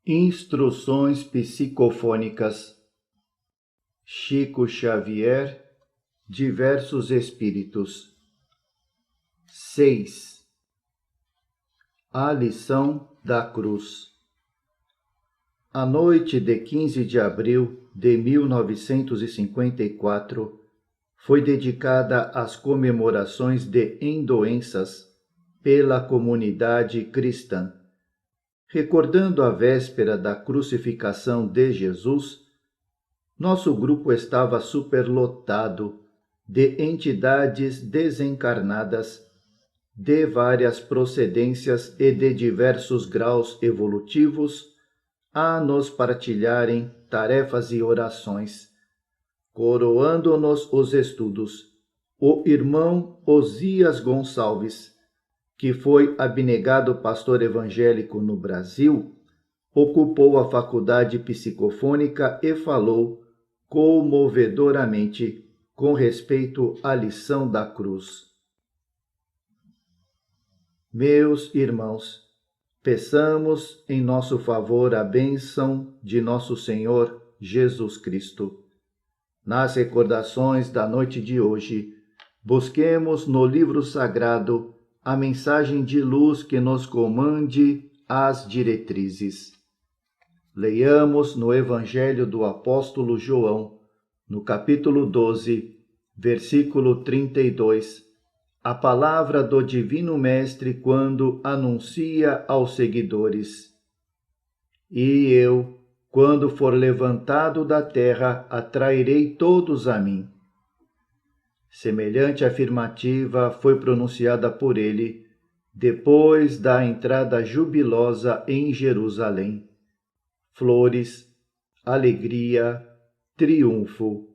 Instruções psicofônicas. Chico Xavier, diversos espíritos. 6. A lição da cruz. A noite de 15 de abril de 1954 foi dedicada às comemorações de endoenças pela comunidade cristã. Recordando a véspera da crucificação de Jesus, nosso grupo estava superlotado de entidades desencarnadas de várias procedências e de diversos graus evolutivos a nos partilharem tarefas e orações. Coroando-nos os estudos, o irmão Osias Gonçalves, que foi abnegado pastor evangélico no Brasil, ocupou a faculdade psicofônica e falou comovedoramente com respeito à lição da cruz. Meus irmãos, peçamos em nosso favor a bênção de nosso Senhor Jesus Cristo. Nas recordações da noite de hoje, busquemos no livro sagrado a mensagem de luz que nos comande as diretrizes. Leiamos no Evangelho do Apóstolo João, no capítulo 12, versículo 32, a palavra do Divino Mestre quando anuncia aos seguidores: E eu, quando for levantado da terra, atrairei todos a mim. Semelhante afirmativa foi pronunciada por ele depois da entrada jubilosa em Jerusalém. Flores, alegria, triunfo.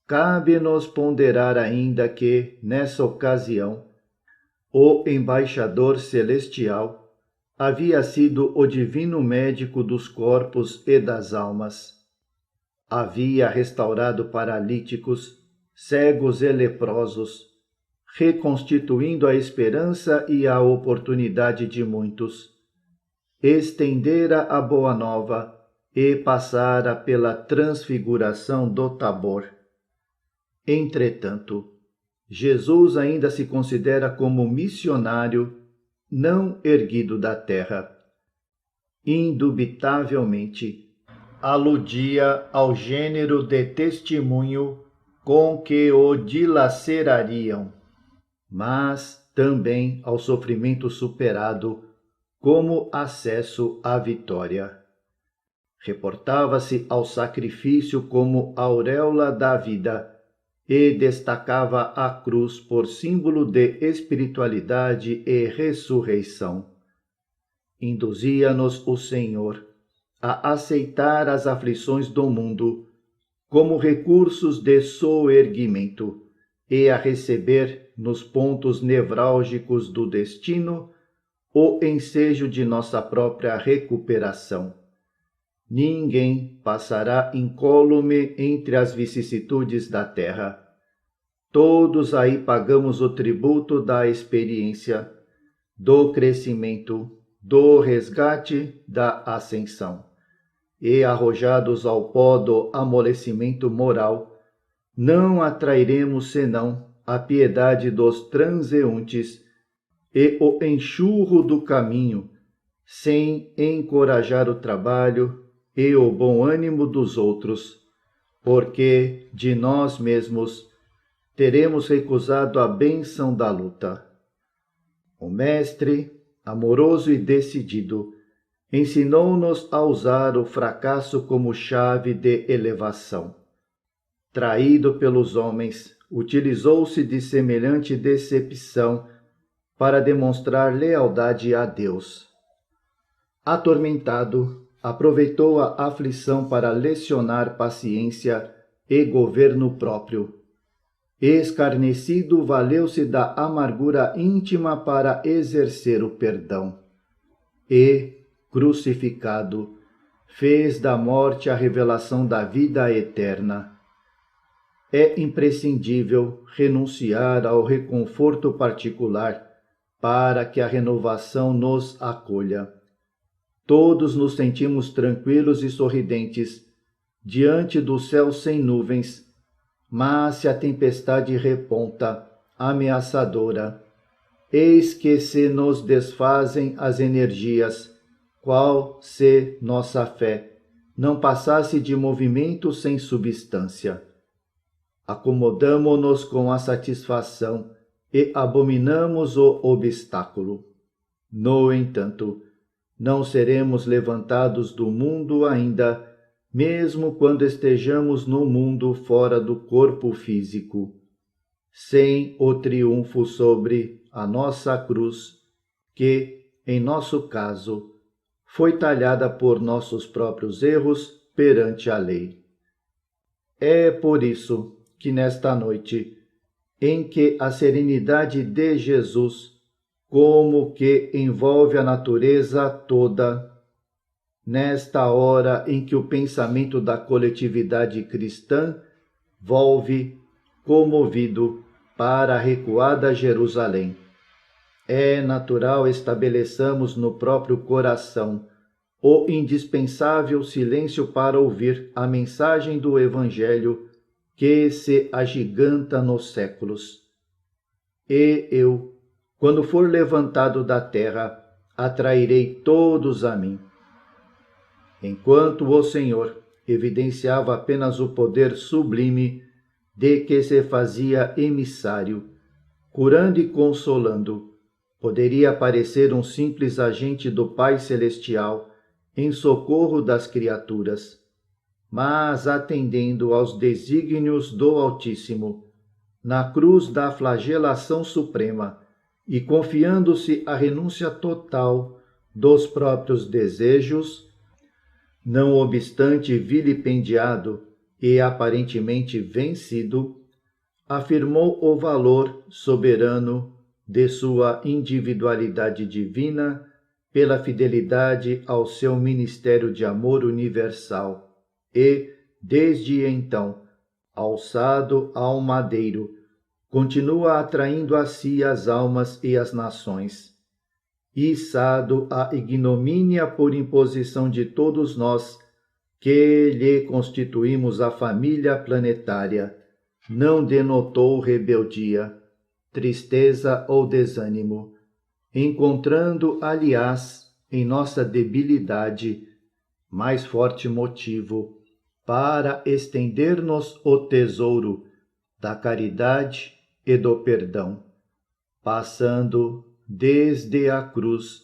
Cabe-nos ponderar ainda que, nessa ocasião, o embaixador celestial havia sido o divino médico dos corpos e das almas. Havia restaurado paralíticos, cegos e leprosos, reconstituindo a esperança e a oportunidade de muitos. Estendera a boa nova e passara pela transfiguração do Tabor. Entretanto, Jesus ainda se considera como missionário não erguido da terra. Indubitavelmente, aludia ao gênero de testemunho com que o dilacerariam, mas também ao sofrimento superado como acesso à vitória. Reportava-se ao sacrifício como auréola da vida e destacava a cruz por símbolo de espiritualidade e ressurreição. Induzia-nos o Senhor a aceitar as aflições do mundo como recursos de soerguimento e a receber, nos pontos nevrálgicos do destino, o ensejo de nossa própria recuperação. Ninguém passará incólume entre as vicissitudes da terra. Todos aí pagamos o tributo da experiência, do crescimento, do resgate, da ascensão. E arrojados ao pó do amolecimento moral, não atrairemos senão a piedade dos transeuntes e o enxurro do caminho, sem encorajar o trabalho e o bom ânimo dos outros, porque de nós mesmos teremos recusado a bênção da luta. O Mestre, amoroso e decidido, ensinou-nos a usar o fracasso como chave de elevação. Traído pelos homens, utilizou-se de semelhante decepção para demonstrar lealdade a Deus. Atormentado, aproveitou a aflição para lecionar paciência e governo próprio. Escarnecido, valeu-se da amargura íntima para exercer o perdão. E, crucificado, fez da morte a revelação da vida eterna. É imprescindível renunciar ao reconforto particular para que a renovação nos acolha. todos nos sentimos tranquilos e sorridentes diante do céu sem nuvens, mas se a tempestade reponta, ameaçadora, eis que se nos desfazem as energias, qual se nossa fé não passasse de movimento sem substância. Acomodamo-nos com a satisfação e abominamos o obstáculo. No entanto, não seremos levantados do mundo ainda, mesmo quando estejamos no mundo fora do corpo físico, sem o triunfo sobre a nossa cruz, que, em nosso caso, foi talhada por nossos próprios erros perante a lei. É por isso que nesta noite, em que a serenidade de Jesus, como que envolve a natureza toda, nesta hora em que o pensamento da coletividade cristã volve, comovido, para a recuada Jerusalém, é natural estabeleçamos no próprio coração o indispensável silêncio para ouvir a mensagem do Evangelho que se agiganta nos séculos. E eu, quando for levantado da terra, atrairei todos a mim. Enquanto o Senhor evidenciava apenas o poder sublime de que se fazia emissário, curando e consolando, poderia parecer um simples agente do Pai Celestial em socorro das criaturas, mas atendendo aos desígnios do Altíssimo, na cruz da flagelação suprema e confiando-se à renúncia total dos próprios desejos, não obstante vilipendiado e aparentemente vencido, afirmou o valor soberano de sua individualidade divina pela fidelidade ao seu ministério de amor universal e, desde então, alçado ao madeiro, continua atraindo a si as almas e as nações. Içado à ignomínia por imposição de todos nós, que lhe constituímos a família planetária, não denotou rebeldia, tristeza ou desânimo, encontrando, aliás, em nossa debilidade, mais forte motivo para estender-nos o tesouro da caridade e do perdão, passando desde a cruz,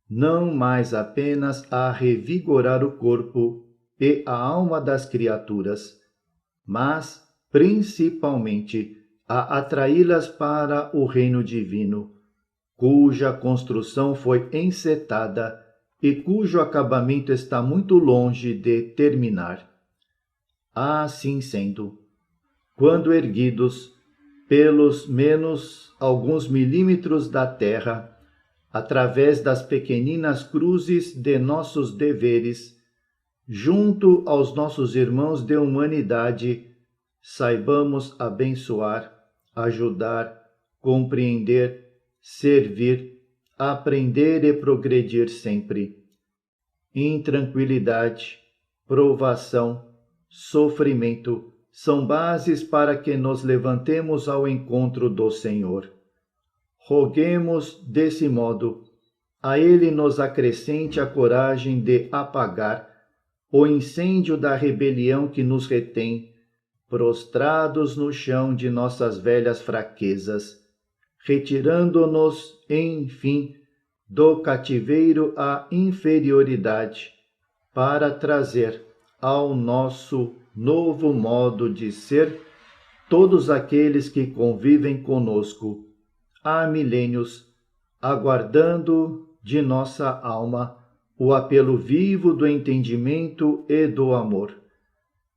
não mais apenas a revigorar o corpo e a alma das criaturas, mas principalmente a atraí-las para o reino divino, cuja construção foi encetada e cujo acabamento está muito longe de terminar. Assim sendo, quando erguidos pelos menos alguns milímetros da terra, através das pequeninas cruzes de nossos deveres, junto aos nossos irmãos de humanidade, saibamos abençoar, ajudar, compreender, servir, aprender e progredir sempre. Intranquilidade, provação, sofrimento são bases para que nos levantemos ao encontro do Senhor. Roguemos, desse modo, a Ele nos acrescente a coragem de apagar o incêndio da rebelião que nos retém, prostrados no chão de nossas velhas fraquezas, retirando-nos, enfim, do cativeiro à inferioridade, para trazer ao nosso novo modo de ser todos aqueles que convivem conosco há milênios, aguardando de nossa alma o apelo vivo do entendimento e do amor,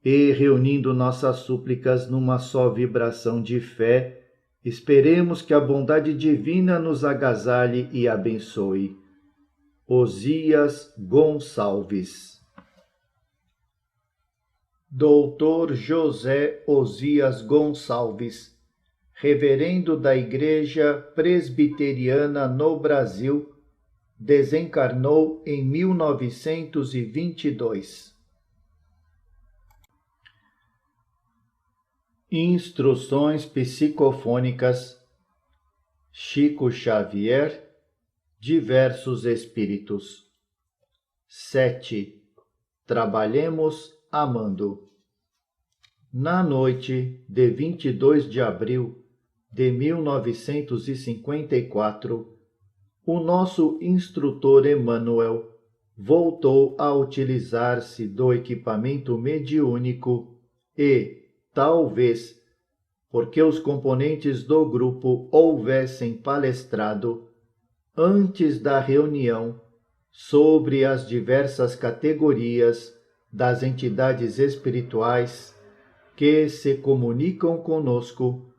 e reunindo nossas súplicas numa só vibração de fé, esperemos que a bondade divina nos agasalhe e abençoe. Osias Gonçalves. Doutor José Osias Gonçalves, reverendo da Igreja Presbiteriana no Brasil, desencarnou em 1922. Instruções psicofônicas Chico Xavier, diversos espíritos. 7. Trabalhemos amando. Na noite de 22 de abril de 1954, o nosso instrutor Emmanuel voltou a utilizar-se do equipamento mediúnico e, talvez, porque os componentes do grupo houvessem palestrado, antes da reunião, sobre as diversas categorias das entidades espirituais que se comunicam conosco,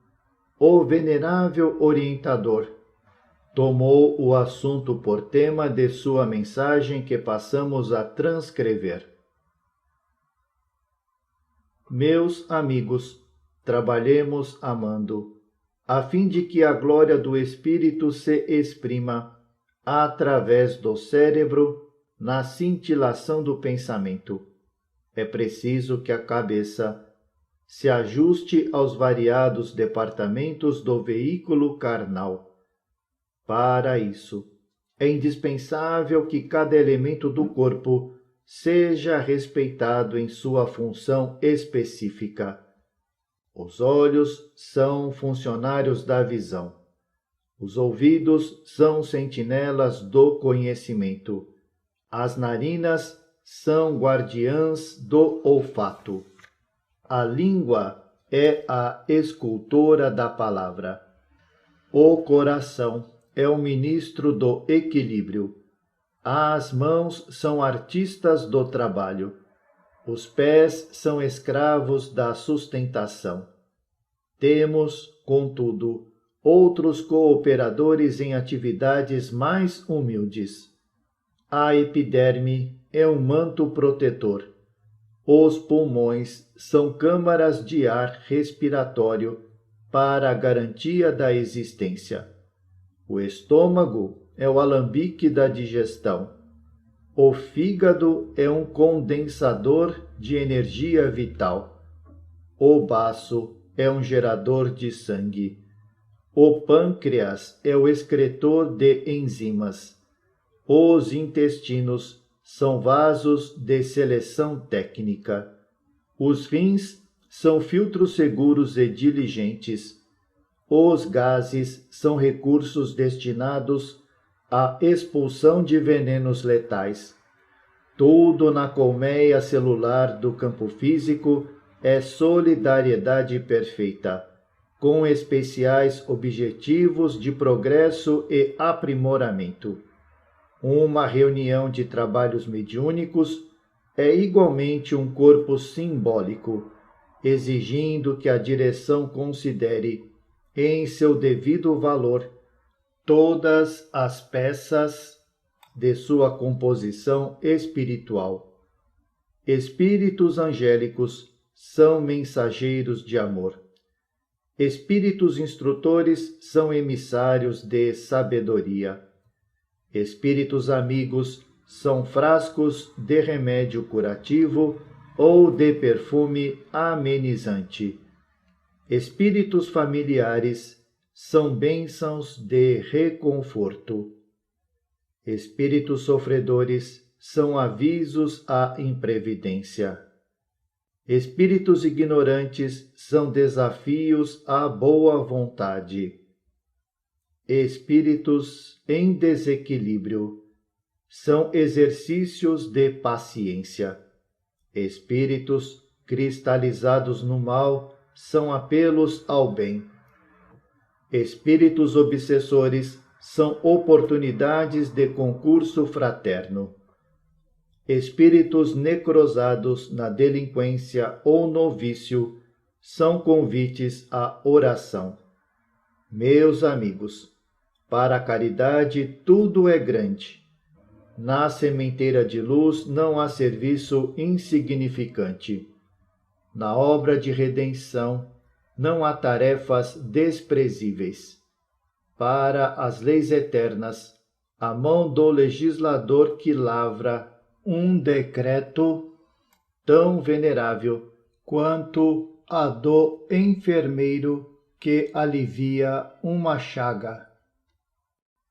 o venerável orientador tomou o assunto por tema de sua mensagem que passamos a transcrever. Meus amigos, trabalhemos amando, a fim de que a glória do Espírito se exprima através do cérebro na cintilação do pensamento. É preciso que a cabeça se ajuste aos variados departamentos do veículo carnal. Para isso, é indispensável que cada elemento do corpo seja respeitado em sua função específica. Os olhos são funcionários da visão. Os ouvidos são sentinelas do conhecimento. As narinas são guardiãs do olfato. A língua é a escultora da palavra. O coração é o ministro do equilíbrio. As mãos são artistas do trabalho. Os pés são escravos da sustentação. Temos, contudo, outros cooperadores em atividades mais humildes. A epiderme é um manto protetor. Os pulmões são câmaras de ar respiratório para a garantia da existência. O estômago é o alambique da digestão. O fígado é um condensador de energia vital. O baço é um gerador de sangue. O pâncreas é o excretor de enzimas. Os intestinos são vasos de seleção técnica. Os rins são filtros seguros e diligentes. Os gases são recursos destinados à expulsão de venenos letais. Tudo na colmeia celular do campo físico é solidariedade perfeita, com especiais objetivos de progresso e aprimoramento. Uma reunião de trabalhos mediúnicos é igualmente um corpo simbólico, exigindo que a direção considere, em seu devido valor, todas as peças de sua composição espiritual. Espíritos angélicos são mensageiros de amor. Espíritos instrutores são emissários de sabedoria. Espíritos amigos são frascos de remédio curativo ou de perfume amenizante. Espíritos familiares são bênçãos de reconforto. Espíritos sofredores são avisos à imprevidência. Espíritos ignorantes são desafios à boa vontade. Espíritos em desequilíbrio são exercícios de paciência. Espíritos cristalizados no mal são apelos ao bem. Espíritos obsessores são oportunidades de concurso fraterno. Espíritos necrosados na delinquência ou no vício são convites à oração. Meus amigos, para a caridade tudo é grande. Na sementeira de luz não há serviço insignificante. Na obra de redenção não há tarefas desprezíveis. Para as leis eternas a mão do legislador que lavra um decreto tão venerável quanto a do enfermeiro que alivia uma chaga.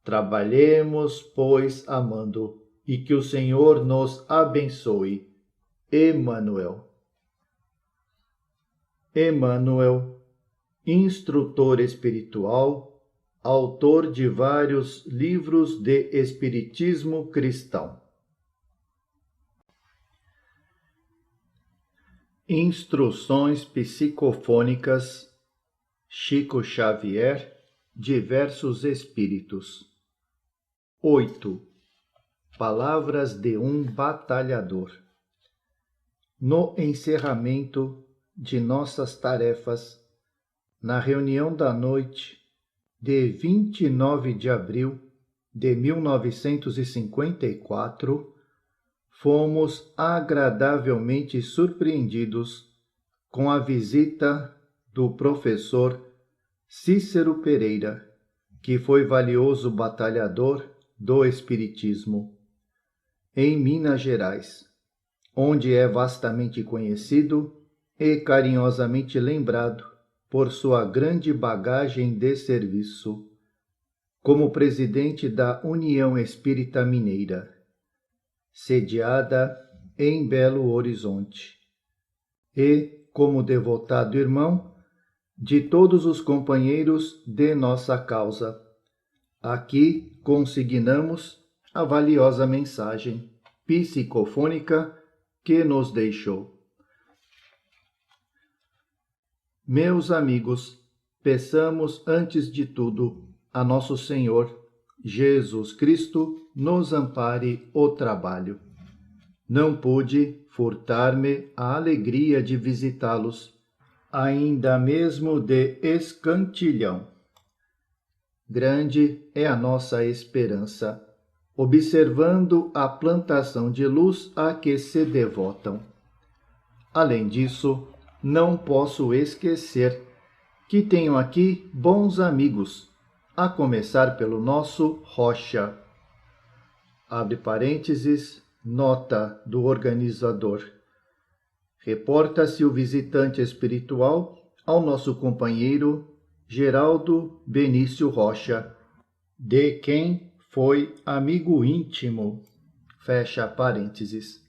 Trabalhemos, pois, amando, e que o Senhor nos abençoe. Emanuel. Emanuel, instrutor espiritual, autor de vários livros de espiritismo cristão. Instruções psicofônicas, Chico Xavier, diversos espíritos. 8. Palavras de um batalhador. No encerramento de nossas tarefas, na reunião da noite de 29 de abril de 1954, fomos agradavelmente surpreendidos com a visita do professor Cícero Pereira, que foi valioso batalhador do Espiritismo, em Minas Gerais, onde é vastamente conhecido e carinhosamente lembrado por sua grande bagagem de serviço, como presidente da União Espírita Mineira, sediada em Belo Horizonte, e como devotado irmão de todos os companheiros de nossa causa. Aqui consignamos a valiosa mensagem psicofônica que nos deixou. Meus amigos, peçamos antes de tudo a nosso Senhor Jesus Cristo nos ampare o trabalho. Não pude furtar-me a alegria de visitá-los, ainda mesmo de escantilhão. Grande é a nossa esperança, observando a plantação de luz a que se devotam. Além disso, não posso esquecer que tenho aqui bons amigos, a começar pelo nosso Rocha. Abre parênteses, nota do organizador. Reporta-se o visitante espiritual ao nosso companheiro Geraldo Benício Rocha, de quem foi amigo íntimo. Fecha parênteses.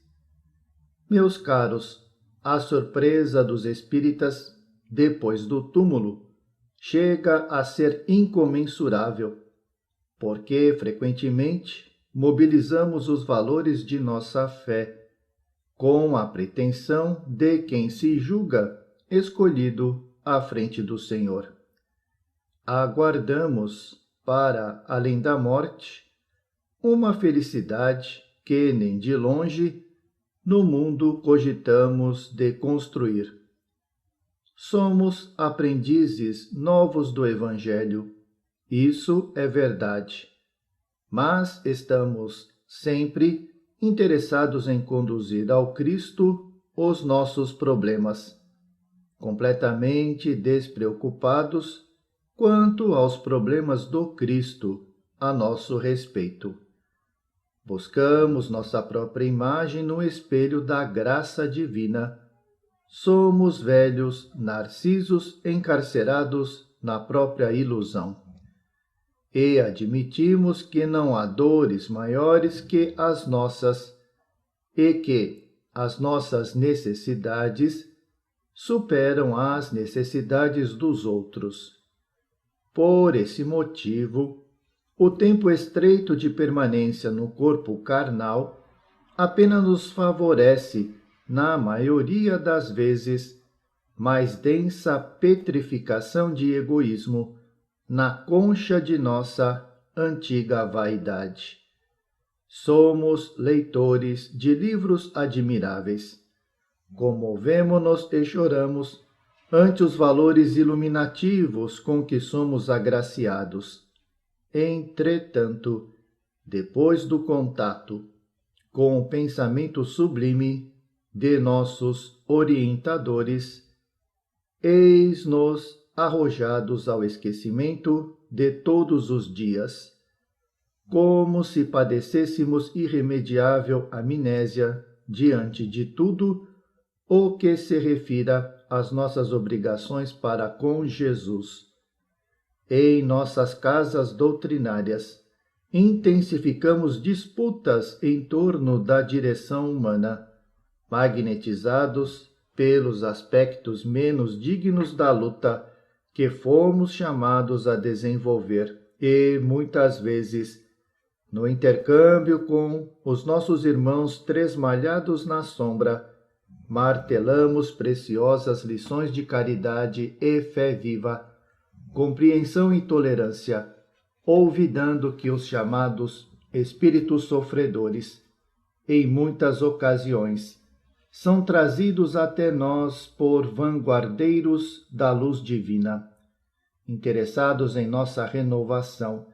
Meus caros, a surpresa dos espíritas, depois do túmulo, chega a ser incomensurável, porque frequentemente mobilizamos os valores de nossa fé, com a pretensão de quem se julga escolhido à frente do Senhor. Aguardamos, para além da morte, uma felicidade que nem de longe no mundo cogitamos de construir. Somos aprendizes novos do Evangelho, isso é verdade, mas estamos sempre interessados em conduzir ao Cristo os nossos problemas, completamente despreocupados quanto aos problemas do Cristo a nosso respeito. Buscamos nossa própria imagem no espelho da graça divina. Somos velhos narcisos encarcerados na própria ilusão. E admitimos que não há dores maiores que as nossas e que as nossas necessidades superam as necessidades dos outros. Por esse motivo, o tempo estreito de permanência no corpo carnal apenas nos favorece, na maioria das vezes, mais densa petrificação de egoísmo na concha de nossa antiga vaidade. Somos leitores de livros admiráveis. Comovemo-nos e choramos ante os valores iluminativos com que somos agraciados. Entretanto, depois do contato com o pensamento sublime de nossos orientadores, eis-nos arrojados ao esquecimento de todos os dias, como se padecêssemos irremediável amnésia diante de tudo o que se refira às nossas obrigações para com Jesus. Em nossas casas doutrinárias, intensificamos disputas em torno da direção humana, magnetizados pelos aspectos menos dignos da luta que fomos chamados a desenvolver e, muitas vezes, no intercâmbio com os nossos irmãos tresmalhados na sombra, martelamos preciosas lições de caridade e fé viva, compreensão e tolerância, olvidando que os chamados espíritos sofredores, em muitas ocasiões, são trazidos até nós por vanguardeiros da luz divina, interessados em nossa renovação,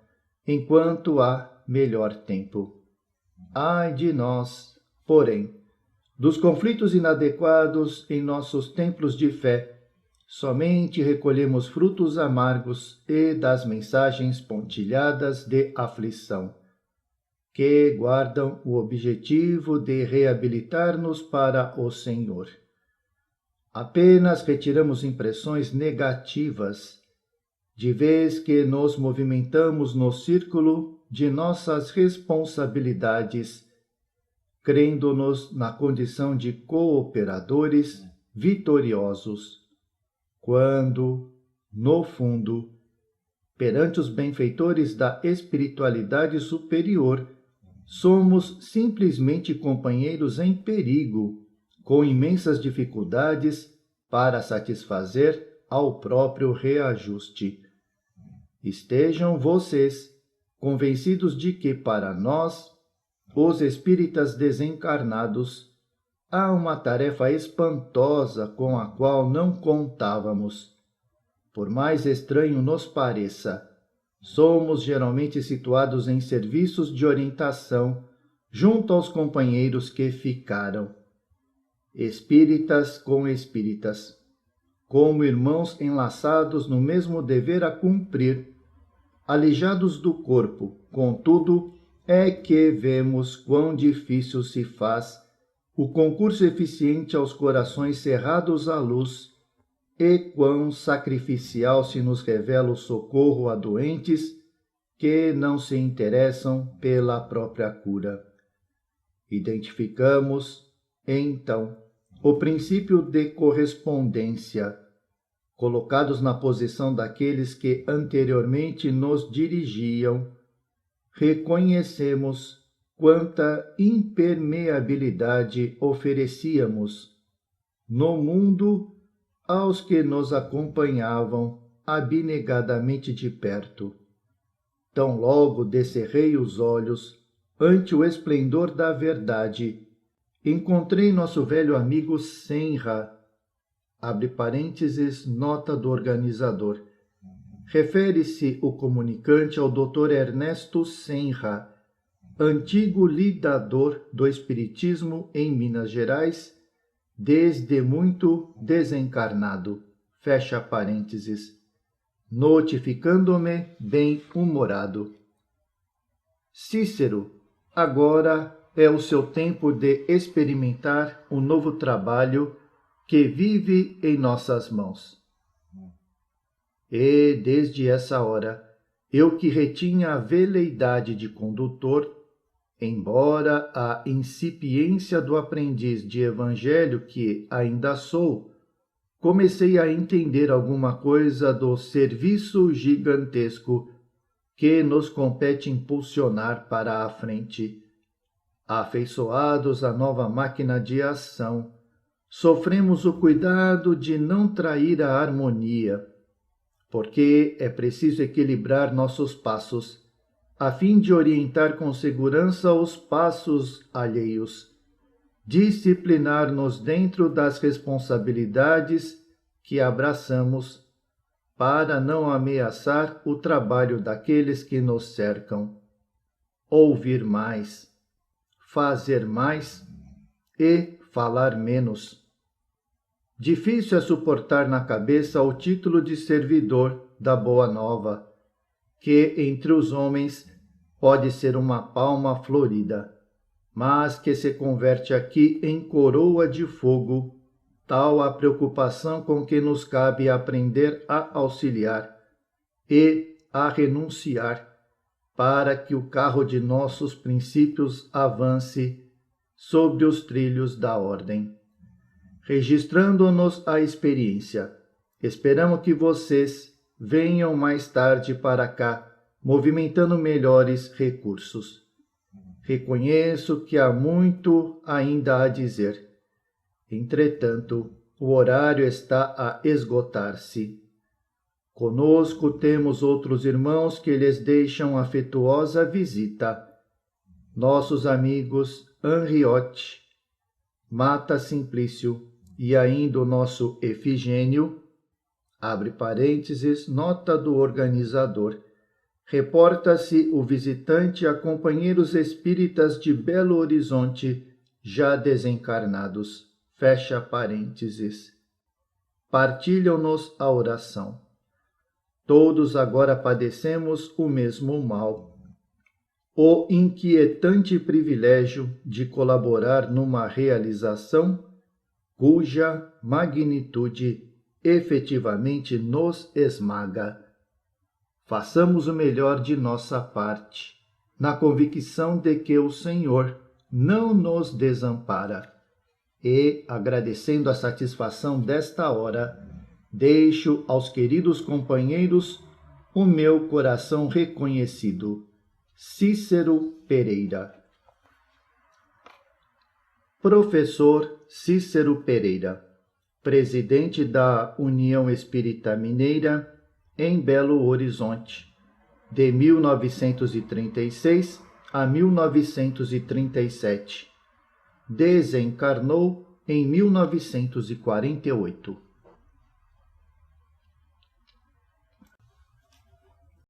enquanto há melhor tempo. Ai de nós, porém, dos conflitos inadequados em nossos templos de fé, somente recolhemos frutos amargos e das mensagens pontilhadas de aflição, que guardam o objetivo de reabilitar-nos para o Senhor. Apenas retiramos impressões negativas, de vez que nos movimentamos no círculo de nossas responsabilidades, crendo-nos na condição de cooperadores vitoriosos, quando, no fundo, perante os benfeitores da espiritualidade superior, somos simplesmente companheiros em perigo, com imensas dificuldades para satisfazer ao próprio reajuste. Estejam vocês convencidos de que, para nós, os espíritas desencarnados, há uma tarefa espantosa com a qual não contávamos. Por mais estranho nos pareça, somos geralmente situados em serviços de orientação junto aos companheiros que ficaram. Espíritas com espíritas, como irmãos enlaçados no mesmo dever a cumprir, alijados do corpo, contudo, é que vemos quão difícil se faz o concurso eficiente aos corações cerrados à luz e quão sacrificial se nos revela o socorro a doentes que não se interessam pela própria cura. Identificamos, então, o princípio de correspondência, colocados na posição daqueles que anteriormente nos dirigiam, reconhecemos quanta impermeabilidade oferecíamos no mundo aos que nos acompanhavam abnegadamente de perto. Tão logo descerrei os olhos ante o esplendor da verdade, encontrei nosso velho amigo Senra, abre parênteses, nota do organizador. Refere-se o comunicante ao Dr. Ernesto Senra, antigo lidador do Espiritismo em Minas Gerais, desde muito desencarnado, fecha parênteses, notificando-me bem-humorado. Cícero, agora é o seu tempo de experimentar um novo trabalho que vive em nossas mãos. E, desde essa hora, eu que retinha a veleidade de condutor, embora a incipiência do aprendiz de evangelho que ainda sou, comecei a entender alguma coisa do serviço gigantesco que nos compete impulsionar para a frente. Afeiçoados à nova máquina de ação, sofremos o cuidado de não trair a harmonia, porque é preciso equilibrar nossos passos, a fim de orientar com segurança os passos alheios, disciplinar-nos dentro das responsabilidades que abraçamos, para não ameaçar o trabalho daqueles que nos cercam. Ouvir mais, fazer mais e falar menos. Difícil é suportar na cabeça o título de servidor da Boa Nova, que entre os homens pode ser uma palma florida, mas que se converte aqui em coroa de fogo, tal a preocupação com que nos cabe aprender a auxiliar e a renunciar, para que o carro de nossos princípios avance sobre os trilhos da ordem. Registrando-nos a experiência, esperamos que vocês venham mais tarde para cá, movimentando melhores recursos. Reconheço que há muito ainda a dizer. Entretanto, o horário está a esgotar-se. Conosco temos outros irmãos que lhes deixam afetuosa visita. Nossos amigos Henriot, Mata Simplício e ainda o nosso Efigênio, abre parênteses, nota do organizador, reporta-se o visitante a companheiros espíritas de Belo Horizonte já desencarnados, fecha parênteses. Partilham-nos a oração. Todos agora padecemos o mesmo mal. O inquietante privilégio de colaborar numa realização cuja magnitude efetivamente nos esmaga. Façamos o melhor de nossa parte, na convicção de que o Senhor não nos desampara. E, agradecendo a satisfação desta hora, deixo aos queridos companheiros o meu coração reconhecido. Cícero Pereira. Professor Cícero Pereira, presidente da União Espírita Mineira, em Belo Horizonte, de 1936 a 1937. Desencarnou em 1948.